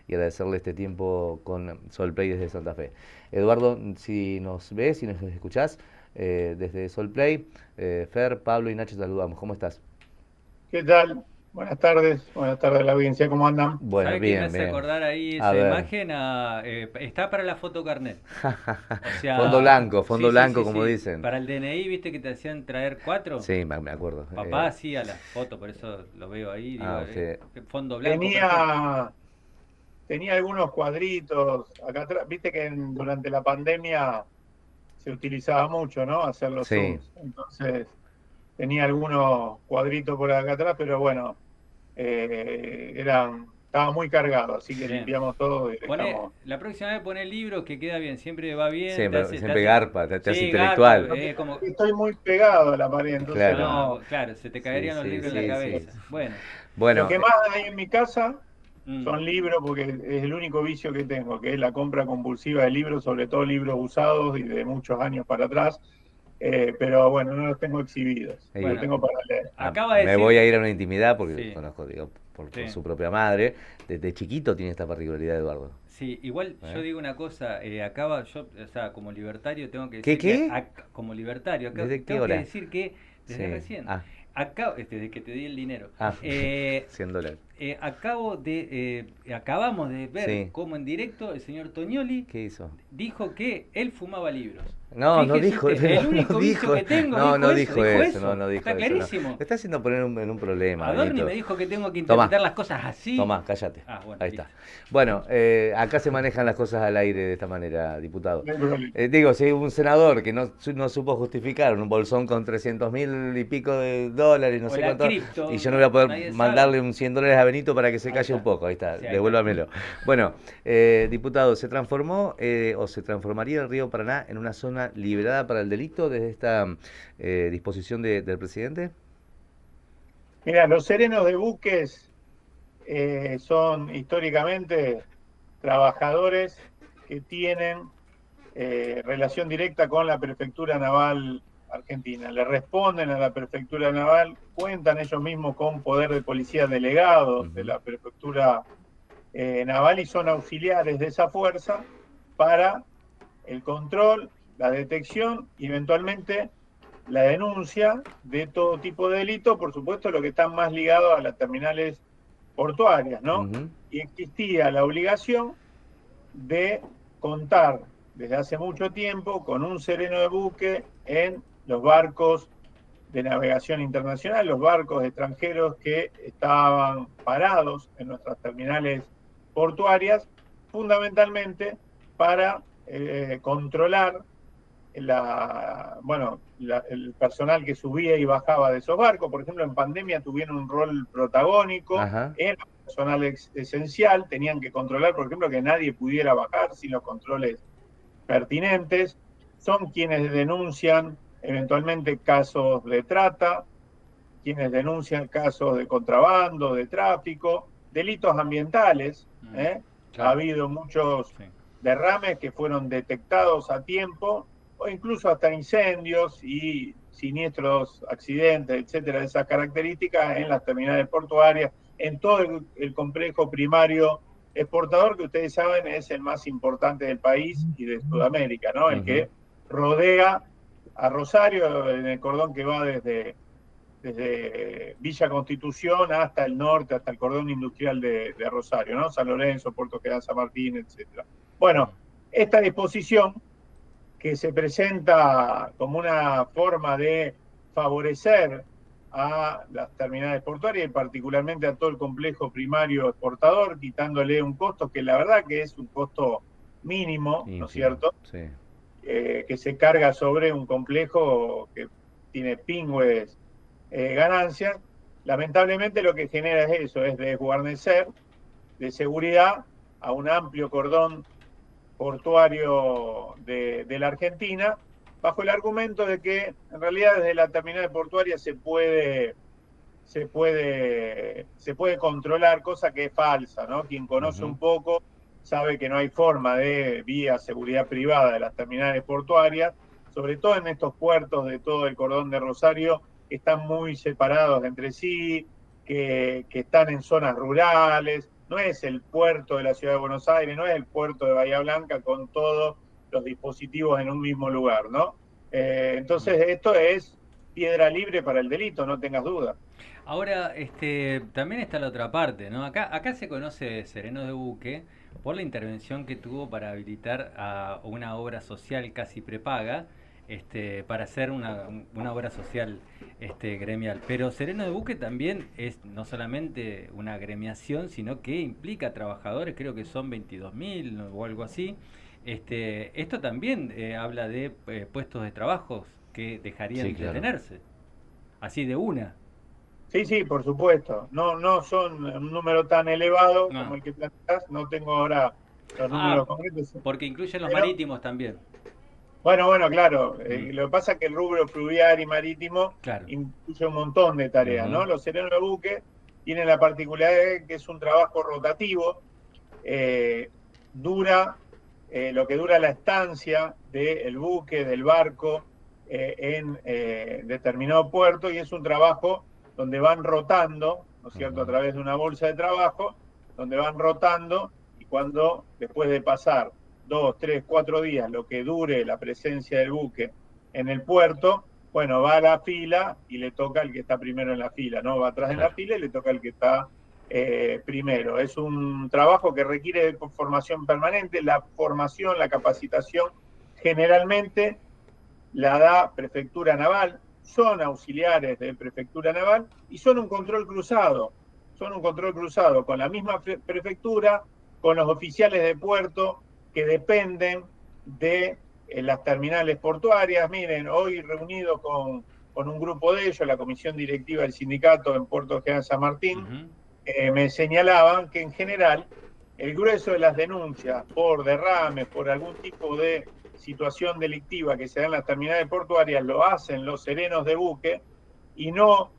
y agradecerle este tiempo con Solplay desde Santa Fe. Eduardo, si nos ves, si nos escuchás desde Solplay, Fer, Pablo y Nacho te saludamos. ¿Cómo estás? ¿Qué tal? Buenas tardes a la audiencia, ¿cómo andan? Bueno, ¿Sabe qué me bien, hace bien. acordar ahí A esa ver. imagen? Está para la foto carnet. O sea, Fondo sí, sí, blanco, sí, como sí. dicen. Para el DNI, viste que te hacían traer cuatro. Sí, me acuerdo. Papá hacía la foto, por eso lo veo ahí. Digo, Usted. fondo blanco, perfecto. Tenía, tenía algunos cuadritos acá atrás, viste que durante la pandemia se utilizaba mucho, ¿no? Hacer los Sí. Zooms. Entonces, tenía algunos cuadritos por acá atrás, pero bueno, estaba muy cargado, así que Bien. limpiamos todo y dejamos. La próxima vez pone libros que queda bien, siempre va bien, Siempre, te siempre hace. garpa, te hace Sí, garpa, intelectual. Lo que estoy muy pegado a la pared, entonces Claro. no. No, claro, se te Sí, caerían los sí, libros en la sí, sí. cabeza. Bueno, Lo Bueno, que más hay en mi casa mm, son libros, porque es el único vicio que tengo, que es la compra compulsiva de libros, sobre todo libros usados y de muchos años para atrás. Pero bueno, no los tengo exhibidos, los bueno, tengo para leer. acaba de me voy a decir. ir a una intimidad porque Sí, conozco, digo, por sí. su propia madre. Desde chiquito tiene esta particularidad, Eduardo. Sí, igual yo ¿Eh? digo una cosa, yo, o sea, como libertario tengo que ¿Qué, decir que, qué? como libertario, ¿Desde qué tengo que hora? decir que desde Sí. recién, acá, desde que te di el dinero, Ah, eh, $100. acabamos de ver Sí. cómo en directo el señor Toñoli ¿Qué hizo? dijo que él fumaba libros. No, no Fíjese dijo, usted, pero el no único vicio dijo, que tengo, no, no dijo eso, no, eso, no dijo está eso, no. clarísimo. Me está haciendo poner en un problema, Adorni me Benito. dijo que tengo que Toma, interpretar las cosas así. toma, cállate. Ah, bueno, Ahí está. listo. Bueno, acá se manejan las cosas al aire de esta manera, diputado. No hay problema. Digo, si hay un senador que no supo justificar un bolsón con 300.000 y pico de dólares, no O sé la cuánto, y cripto, yo no voy a poder nadie sabe. mandarle un $100 a Benito para que se Ahí calle un está. poco. Ahí está, Sí, ahí está. devuélvamelo. Bueno, diputado, ¿se transformó o se transformaría el río Paraná en una zona liberada para el delito desde esta disposición del presidente? Mira, los serenos de buques son históricamente trabajadores que tienen relación directa con la Prefectura Naval Argentina. Le responden a la Prefectura Naval, cuentan ellos mismos con poder de policía delegados de Ujú. la Prefectura Naval y son auxiliares de esa fuerza para el control, la detección y eventualmente la denuncia de todo tipo de delito, por supuesto, lo que están más ligados a las terminales portuarias, ¿no? Ujú. Y existía la obligación de contar desde hace mucho tiempo con un sereno de buque en los barcos de navegación internacional, los barcos extranjeros que estaban parados en nuestras terminales portuarias, fundamentalmente para controlar el personal que subía y bajaba de esos barcos. Por ejemplo, en pandemia tuvieron un rol protagónico, Ajá. era personal esencial, tenían que controlar, por ejemplo, que nadie pudiera bajar sin los controles pertinentes. Son quienes denuncian eventualmente casos de trata, quienes denuncian casos de contrabando, de tráfico, delitos ambientales. Mm, ¿eh? Ha claro, habido muchos sí. derrames que fueron detectados a tiempo, o incluso hasta incendios y siniestros, accidentes, etcétera, de esas características en las terminales portuarias, en todo el complejo primario exportador, que ustedes saben es el más importante del país y de Sudamérica, ¿no? El Ujú. que rodea a Rosario en el cordón que va desde Villa Constitución hasta el norte, hasta el cordón industrial de Rosario, ¿no? San Lorenzo, Puerto General San Martín, etcétera. Mm. Bueno, esta disposición que se presenta como una forma de favorecer a las terminales portuarias y particularmente a todo el complejo primario exportador, quitándole un costo que la verdad que es un costo mínimo, ¿no es Ínfimo, cierto? sí. Que se carga sobre un complejo que tiene pingües ganancias. Lamentablemente lo que genera es eso, es desguarnecer de seguridad a un amplio cordón portuario de la Argentina, bajo el argumento de que en realidad desde la terminal portuaria se puede controlar, cosa que es falsa, ¿no? Quien conoce Ujú. un poco sabe que no hay forma de, vía seguridad privada de las terminales portuarias, sobre todo en estos puertos de todo el cordón de Rosario, que están muy separados entre sí, que están en zonas rurales. no es el puerto de la Ciudad de Buenos Aires, no es el puerto de Bahía Blanca con todos los dispositivos en un mismo lugar, ¿no? Entonces esto es piedra libre para el delito, no tengas duda. Ahora, también está la otra parte, ¿no? Acá se conoce Sereno de Buque por la intervención que tuvo para habilitar a una obra social casi prepaga, para hacer una obra social, gremial. Pero Sereno de Buque también es no solamente una gremiación, sino que implica trabajadores, creo que son 22.000 o algo así. Esto también habla de puestos de trabajo que dejarían Sí, de claro. tenerse, así de una. Sí, sí, por supuesto. No son un número tan elevado No. como el que planteás, no tengo ahora los Ah, números concretos, porque incluyen los pero marítimos también. bueno, claro. Mm, Lo que pasa es que el rubro fluvial y marítimo claro. incluye un montón de tareas, Ujú. ¿no? Los serenos de buque tienen la particularidad de que es un trabajo rotativo, eh, dura lo que dura la estancia del buque, del barco, en determinado puerto, y es un trabajo donde van rotando, ¿no es cierto?, a Ujú. través de una bolsa de trabajo, donde van rotando, y cuando después de pasar 2, 3, 4 días, lo que dure la presencia del buque en el puerto, bueno, va a la fila y le toca al que está primero en la fila, ¿no? Va atrás en la Claro. fila y le toca al que está primero. Es un trabajo que requiere formación permanente. La formación, la capacitación, generalmente la da Prefectura Naval, son auxiliares de Prefectura Naval y son un control cruzado. Son un control cruzado con la misma prefectura, con los oficiales de puerto que dependen de las terminales portuarias. Miren, hoy reunido con un grupo de ellos, la comisión directiva del sindicato en Puerto General San Martín, Ujú. me señalaban que en general el grueso de las denuncias por derrames, por algún tipo de situación delictiva que se da en las terminales portuarias, lo hacen los serenos de buque y no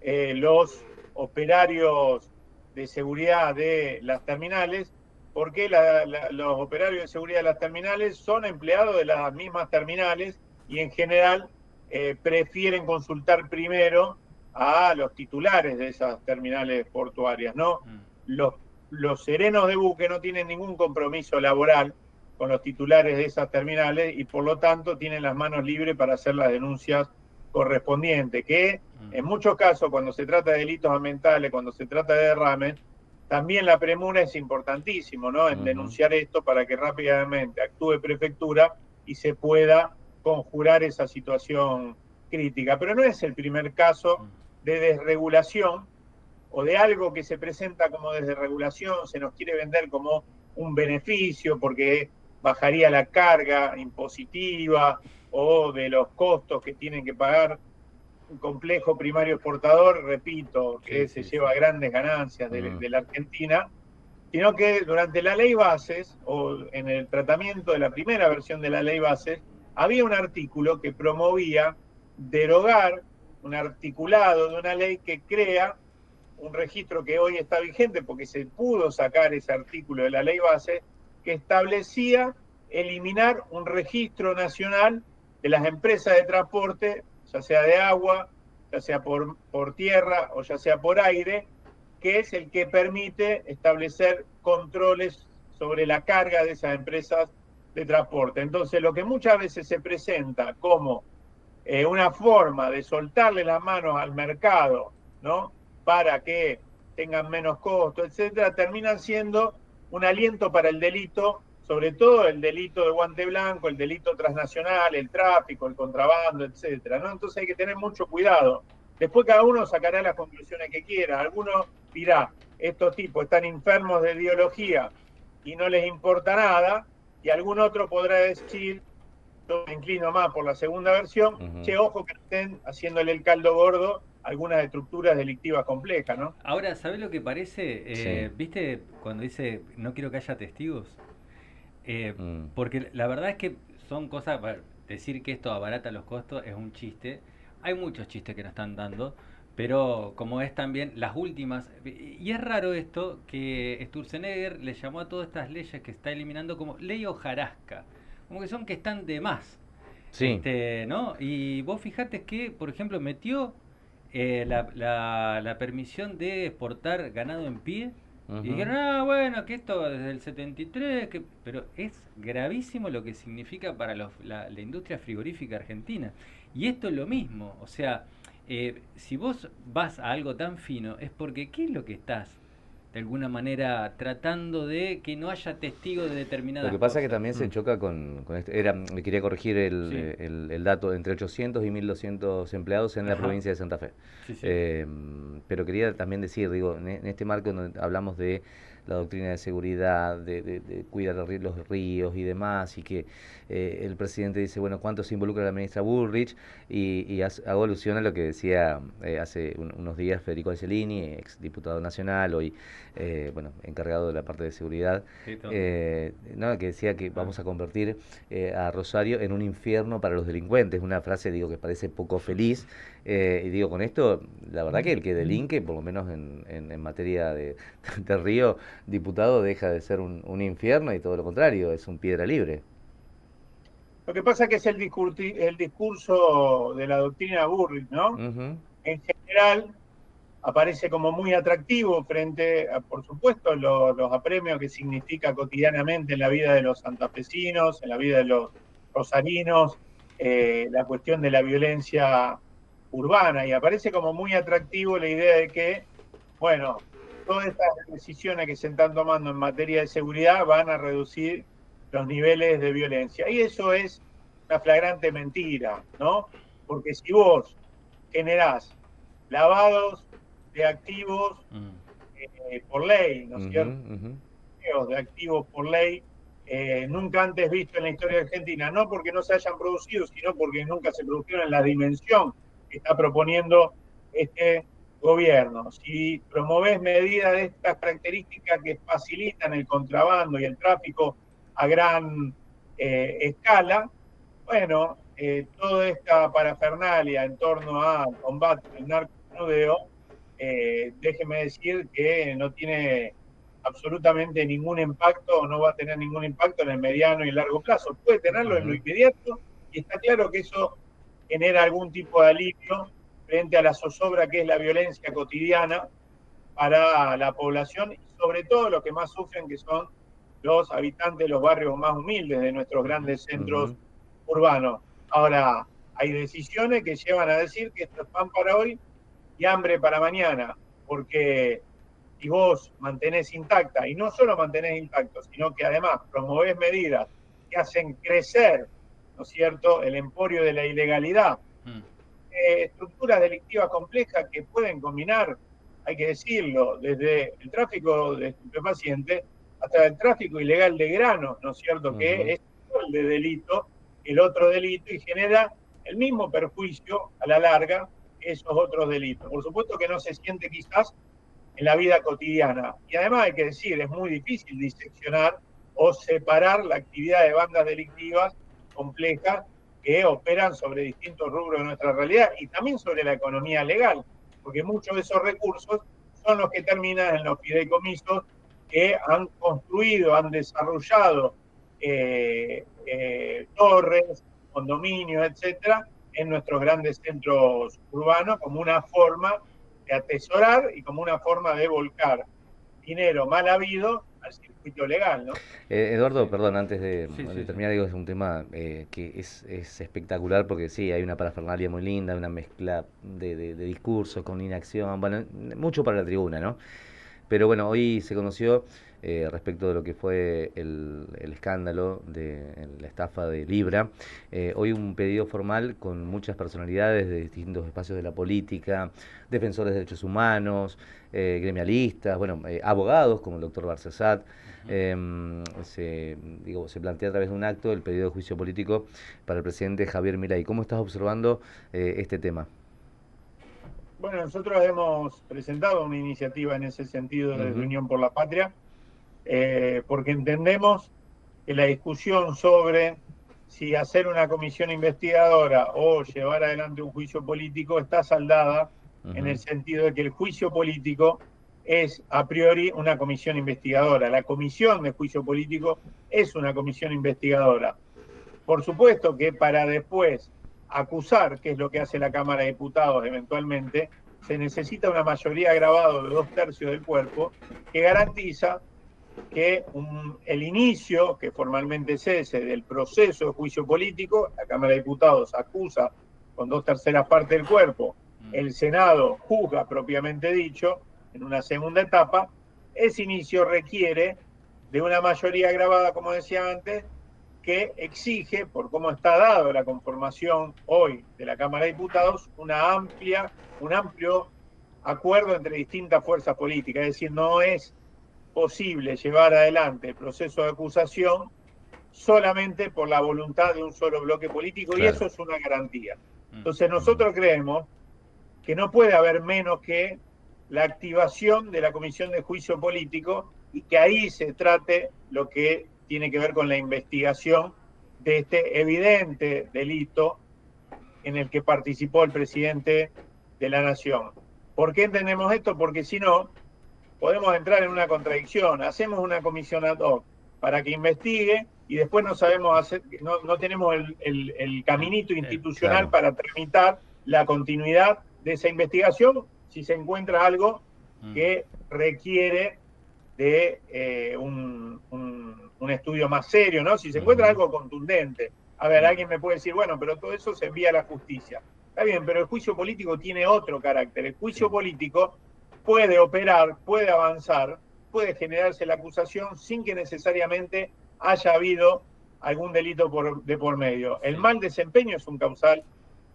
los operarios de seguridad de las terminales, porque los operarios de seguridad de las terminales son empleados de las mismas terminales y en general prefieren consultar primero a los titulares de esas terminales portuarias, ¿no? Mm. Los, los serenos de buque no tienen ningún compromiso laboral con los titulares de esas terminales y por lo tanto tienen las manos libres para hacer las denuncias correspondientes, que en Mm. muchos casos cuando se trata de delitos ambientales, cuando se trata de derrames, también la premura es importantísimo, ¿no? En Ujú. denunciar esto para que rápidamente actúe prefectura y se pueda conjurar esa situación crítica. Pero no es el primer caso Mm. de desregulación o de algo que se presenta como desregulación, se nos quiere vender como un beneficio porque bajaría la carga impositiva o de los costos que tienen que pagar un complejo primario exportador, repito, Sí, que se sí, sí. lleva grandes ganancias Mm. de la Argentina, sino que durante la ley bases o en el tratamiento de la primera versión de la ley bases, había un artículo que promovía derogar un articulado de una ley que crea un registro que hoy está vigente porque se pudo sacar ese artículo de la ley base que establecía eliminar un registro nacional de las empresas de transporte, ya sea de agua, ya sea por tierra o ya sea por aire, que es el que permite establecer controles sobre la carga de esas empresas de transporte. Entonces, lo que muchas veces se presenta como una forma de soltarle las manos al mercado, ¿no? Para que tengan menos costo, etcétera, terminan siendo un aliento para el delito, sobre todo el delito de guante blanco, el delito transnacional, el tráfico, el contrabando, etcétera, ¿no? Entonces hay que tener mucho cuidado. Después cada uno sacará las conclusiones que quiera. Algunos dirá, estos tipos están enfermos de ideología y no les importa nada, y algún otro podrá decir, yo me inclino más por la segunda versión, Ujú. che, ojo que estén haciéndole el caldo gordo a algunas estructuras delictivas complejas, ¿no? Ahora, ¿sabés lo que parece? Sí. ¿Viste cuando dice no quiero que haya testigos? Mm. Porque la verdad es que son cosas, decir que esto abarata los costos es un chiste. Hay muchos chistes que nos están dando, pero como es también las últimas, y es raro esto, que Sturzenegger le llamó a todas estas leyes que está eliminando como ley hojarasca, como que son que están de más. Sí. ¿No? Y vos fijate que, por ejemplo, metió la permisión de exportar ganado en pie, Y dijeron, bueno, que esto desde el 73, pero es gravísimo lo que significa para la industria frigorífica argentina. Y esto es lo mismo, o sea, si vos vas a algo tan fino, es porque ¿qué es lo que estás de alguna manera tratando de que no haya testigos de Lo determinadas que pasa es que cosas? también se choca con esto. Me quería corregir Sí, el dato, entre 800 y 1200 empleados en la ajá, provincia de Santa Fe. sí, sí. Eh, pero quería también decir, digo, en este marco donde hablamos de la doctrina de seguridad, de cuidar los ríos y demás, y que el presidente dice, bueno, ¿cuánto se involucra la ministra Bullrich? Hago alusión a lo que decía hace unos días Federico Angelini, ex diputado nacional, hoy bueno, encargado de la parte de seguridad, Sí, no, que decía que ah, vamos a convertir a Rosario en un infierno para los delincuentes, una frase, digo, que parece poco feliz, y digo, con esto, la verdad que el que delinque, por lo menos en materia de río, diputado, deja de ser un infierno y todo lo contrario, es un piedra libre. Lo que pasa es que es el discurso de la doctrina Burris, ¿no? Ujú, En general aparece como muy atractivo frente a, por supuesto, los apremios que significa cotidianamente en la vida de los santafesinos, en la vida de los rosarinos, la cuestión de la violencia urbana, y aparece como muy atractivo la idea de que, bueno, todas estas decisiones que se están tomando en materia de seguridad van a reducir los niveles de violencia. Y eso es una flagrante mentira, ¿no? Porque si vos generás lavados de activos por ley, ¿no es ujú, cierto? ujú, De activos por ley, nunca antes visto en la historia argentina, no porque no se hayan producido, sino porque nunca se produjeron en la dimensión que está proponiendo este gobierno. Si promovés medidas de estas características que facilitan el contrabando y el tráfico a gran escala, bueno, toda esta parafernalia en torno al combate al narcomenudeo, déjeme decir que no tiene absolutamente ningún impacto o no va a tener ningún impacto en el mediano y largo plazo. Puede tenerlo en lo ujú. inmediato y está claro que eso genera algún tipo de alivio frente a la zozobra que es la violencia cotidiana para la población y sobre todo lo que más sufren que son los habitantes de los barrios más humildes de nuestros grandes centros Ujú, urbanos. Ahora, hay decisiones que llevan a decir que esto es pan para hoy y hambre para mañana, porque si vos mantenés intacta, y no solo mantenés intacto, sino que además promovés medidas que hacen crecer, ¿no es cierto?, el emporio de la ilegalidad, mm, estructuras delictivas complejas que pueden combinar, hay que decirlo, desde el tráfico de estupefacientes hasta el tráfico ilegal de granos, ¿no es cierto?, ujú. que es el de delito, el otro delito, y genera el mismo perjuicio a la larga que esos otros delitos. Por supuesto que no se siente quizás en la vida cotidiana. Y además hay que decir, es muy difícil diseccionar o separar la actividad de bandas delictivas complejas que operan sobre distintos rubros de nuestra realidad y también sobre la economía legal, porque muchos de esos recursos son los que terminan en los fideicomisos que han construido, han desarrollado torres, condominios, etcétera, en nuestros grandes centros urbanos como una forma de atesorar y como una forma de volcar dinero mal habido al circuito legal, ¿no? Eduardo, sí, perdón, antes sí, de sí, sí. terminar, digo, es un tema que es espectacular porque sí, hay una parafernalia muy linda, una mezcla de discursos con inacción, bueno, mucho para la tribuna, ¿no? Pero bueno, hoy se conoció respecto de lo que fue el escándalo de la estafa de Libra. Hoy un pedido formal con muchas personalidades de distintos espacios de la política, defensores de derechos humanos, gremialistas, bueno, abogados como el doctor Barcesat. Ujú. Eh, se plantea a través de un acto el pedido de juicio político para el presidente Javier Milei. ¿Cómo estás observando este tema? Bueno, nosotros hemos presentado una iniciativa en ese sentido desde Ujú, Unión por la Patria, porque entendemos que la discusión sobre si hacer una comisión investigadora o llevar adelante un juicio político está saldada en el ujú, sentido de que el juicio político es a priori una comisión investigadora. La comisión de juicio político es una comisión investigadora. Por supuesto que para después acusar, que es lo que hace la Cámara de Diputados eventualmente, se necesita una mayoría agravada de 2/3 del cuerpo que garantiza que el inicio, que formalmente es ese, del proceso de juicio político, la Cámara de Diputados acusa con 2/3 partes del cuerpo, el Senado juzga propiamente dicho, en una segunda etapa, ese inicio requiere de una mayoría agravada, como decía antes, que exige, por cómo está dado la conformación hoy de la Cámara de Diputados, un amplio acuerdo entre distintas fuerzas políticas. Es decir, no es posible llevar adelante el proceso de acusación solamente por la voluntad de un solo bloque político, claro. Y eso es una garantía. Entonces nosotros creemos que no puede haber menos que la activación de la Comisión de Juicio Político y que ahí se trate lo que tiene que ver con la investigación de este evidente delito en el que participó el presidente de la Nación. ¿Por qué entendemos esto? Porque si no, podemos entrar en una contradicción. Hacemos una comisión ad hoc para que investigue y después no sabemos hacer, no tenemos el caminito institucional, claro, para tramitar la continuidad de esa investigación si se encuentra algo que requiere de un estudio más serio, ¿no? Si se encuentra algo contundente. A ver, alguien me puede decir, bueno, pero todo eso se envía a la justicia. Está bien, pero el juicio político tiene otro carácter. El juicio político puede operar, puede avanzar, puede generarse la acusación sin que necesariamente haya habido algún delito de por medio. El mal desempeño es un causal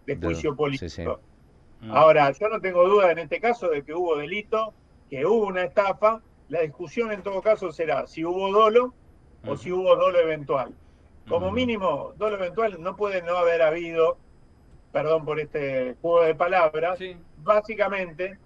de juicio político. Sí, sí. Ahora, yo no tengo duda en este caso de que hubo delito, que hubo una estafa. La discusión en todo caso será si hubo dolo o si hubo dolo eventual. Como mínimo, dolo eventual no puede no haber habido, perdón por este juego de palabras, sí, básicamente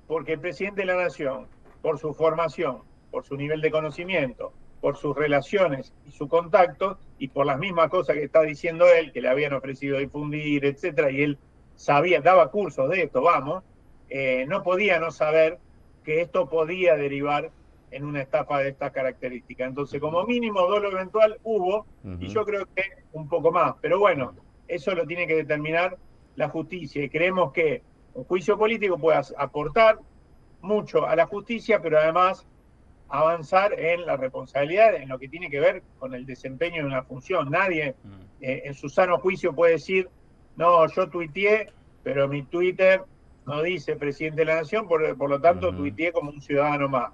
porque el presidente de la Nación, por su formación, por su nivel de conocimiento, por sus relaciones y su contacto, y por las mismas cosas que está diciendo él, que le habían ofrecido difundir, etcétera, y él sabía, daba cursos de esto, no podía no saber que esto podía derivar en una estafa de estas características. Entonces, como mínimo, dolo eventual hubo, y yo creo que un poco más. Pero bueno, eso lo tiene que determinar la justicia, y creemos que un juicio político puede aportar mucho a la justicia, pero además avanzar en la responsabilidad, en lo que tiene que ver con el desempeño de una función. Nadie en su sano juicio puede decir, no, yo tuiteé, pero mi Twitter no dice presidente de la Nación, por lo tanto tuiteé como un ciudadano más.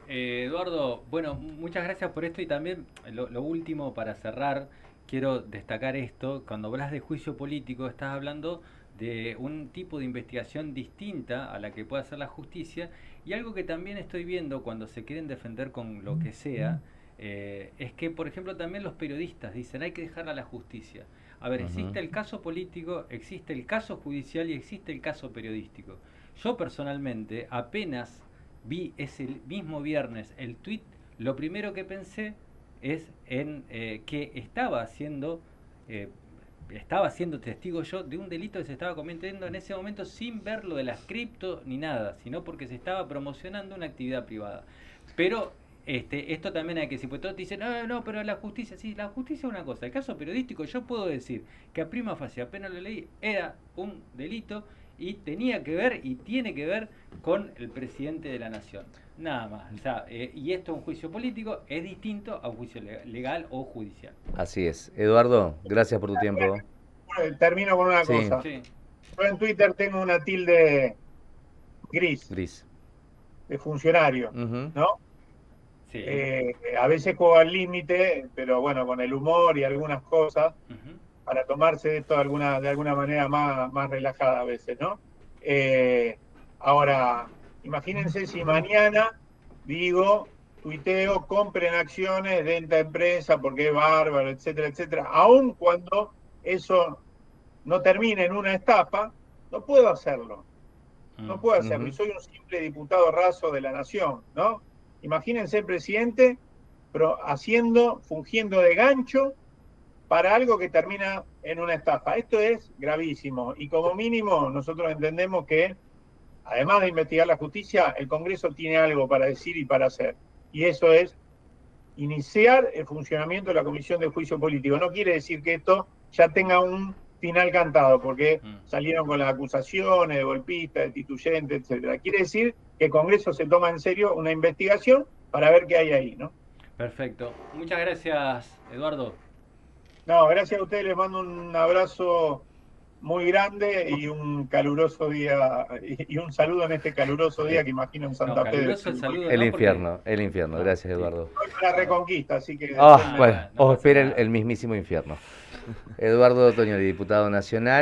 Eduardo, bueno, muchas gracias por esto, y también lo último para cerrar, quiero destacar esto. Cuando hablas de juicio político, estás hablando de un tipo de investigación distinta a la que puede hacer la justicia, y algo que también estoy viendo cuando se quieren defender con lo que sea, es que, por ejemplo, también los periodistas dicen hay que dejar a la justicia. A ver, existe el caso político, existe el caso judicial y existe el caso periodístico. Yo personalmente, apenas vi ese mismo viernes el tuit, lo primero que pensé es en que estaba siendo testigo yo de un delito que se estaba cometiendo en ese momento, sin ver lo de las cripto ni nada, sino porque se estaba promocionando una actividad privada. Pero esto también hay que decir, porque todos dicen, no, pero la justicia, sí, la justicia es una cosa. El caso periodístico, yo puedo decir que a prima facie, apenas lo leí, era un delito y tenía que ver y tiene que ver con el presidente de la Nación. Nada más. O sea, y esto es un juicio político, es distinto a un juicio legal o judicial. Así es. Eduardo, gracias por tu tiempo. Bueno, termino con una cosa. Sí. Yo en Twitter tengo una tilde gris. De funcionario, ¿no? Sí. A veces juego al límite, pero bueno, con el humor y algunas cosas, para tomarse esto de alguna manera más relajada a veces, ¿no? Ahora, imagínense si mañana tuiteo, compren acciones de esta empresa porque es bárbaro, etcétera, etcétera. Aun cuando eso no termine en una estafa, no puedo hacerlo. No puedo hacerlo. Y soy un simple diputado raso de la Nación, ¿no? Imagínense el presidente fungiendo de gancho para algo que termina en una estafa. Esto es gravísimo, y como mínimo nosotros entendemos que, además de investigar la justicia, el Congreso tiene algo para decir y para hacer, y eso es iniciar el funcionamiento de la Comisión de Juicio Político. No quiere decir que esto ya tenga un final cantado, porque salieron con las acusaciones de golpistas, de destituyentes, etcétera. Quiere decir que el Congreso se toma en serio una investigación para ver qué hay ahí, ¿no? Perfecto. Muchas gracias, Eduardo. No, gracias a ustedes, les mando un abrazo muy grande y un caluroso día, y un saludo en este caluroso día que imagino en Santa Fe. Caluroso el saludo, El ¿no? infierno, Porque... el infierno. Gracias, Eduardo. Voy para la Reconquista, así que... Bueno, no os pasa espera nada. el mismísimo infierno. Eduardo Toñoli, diputado nacional.